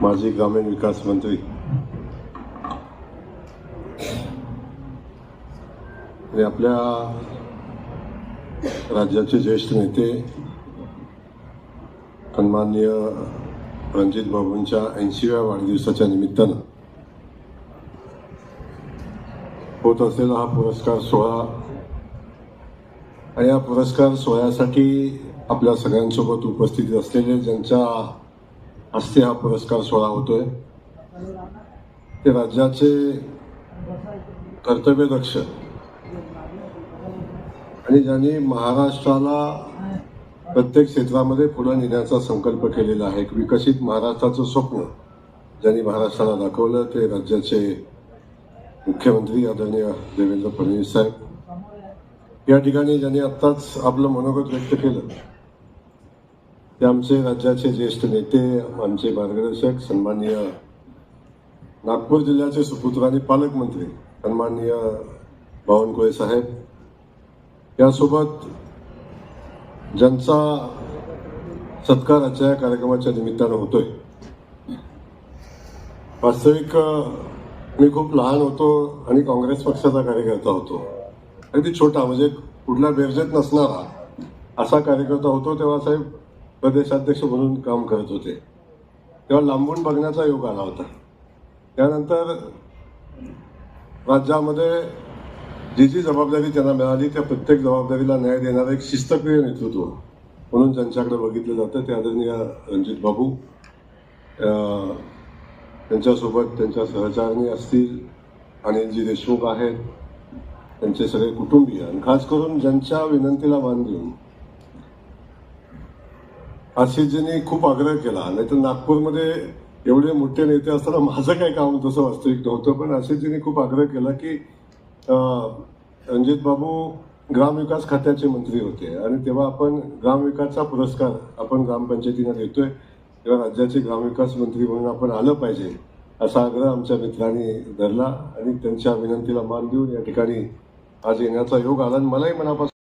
माजी ग्रामीण विकास मंत्री आणि आपल्या राज्याचे ज्येष्ठ नेते सन्माननीय रणजित बाबूंच्या 80व्या वाढदिवसाच्या निमित्तानं होत असलेला हा पुरस्कार सोहळा आणि या पुरस्कार सोहळ्यासाठी आपल्या सगळ्यांसोबत उपस्थित असलेले ज्यांच्या हस्ते हा पुरस्कार सोहळा होतोय ते राज्याचे कर्तव्यदक्ष आणि ज्यांनी महाराष्ट्राला प्रत्येक क्षेत्रामध्ये पुढे नेण्याचा संकल्प केलेला आहे. एक विकसित महाराष्ट्राचं स्वप्न ज्यांनी महाराष्ट्राला दाखवलं ते राज्याचे मुख्यमंत्री आदरणीय देवेंद्र फडणवीस साहेब. या ठिकाणी ज्यांनी आत्ताच आपलं मनोगत व्यक्त केलं ते आमचे राज्याचे ज्येष्ठ नेते, आमचे मार्गदर्शक सन्माननीय नागपूर जिल्ह्याचे सुपुत्र आणि पालकमंत्री सन्माननीय बावनकुळे साहेब. यासोबत ज्यांचा सत्कार आजच्या कार्यक्रमाच्या निमित्तानं होतोय. वास्तविक मी खूप लहान होतो आणि काँग्रेस पक्षाचा कार्यकर्ता होतो. अगदी छोटा म्हणजे कुठल्या बेरजेत नसणारा असा कार्यकर्ता होतो. तेव्हा साहेब प्रदेशाध्यक्ष म्हणून काम करत होते. तेव्हा लांबून बघण्याचा योग आला होता. त्यानंतर राज्यामध्ये जी जी जबाबदारी त्यांना मिळाली त्या प्रत्येक जबाबदारीला न्याय देणारं एक शिस्तप्रिय नेतृत्व म्हणून ज्यांच्याकडे बघितलं जातं ते आदरणीय रणजित बाबू. त्यांच्यासोबत त्यांच्या सहचारिणी असतील, अनिलजी देशमुख आहेत, त्यांचे सगळे कुटुंबीय आणि खास करून ज्यांच्या विनंतीला मान देऊन आशिषजींनी खूप आग्रह केला. नाहीतर नागपूरमध्ये एवढे मोठे नेते असताना माझं काय काम तसं वास्तविक नव्हतं. पण आशिषजींनी खूप आग्रह केला की रणजित बाबू ग्रामविकास खात्याचे मंत्री होते आणि तेव्हा आपण ग्रामविकासचा पुरस्कार आपण ग्रामपंचायतींना देतोय, तेव्हा राज्याचे ग्रामविकास मंत्री म्हणून आपण आलं पाहिजे असा आग्रह आमच्या मित्रांनी धरला आणि त्यांच्या विनंतीला मान देऊन या ठिकाणी आज येण्याचा योग आला. आणि मलाही मनापासून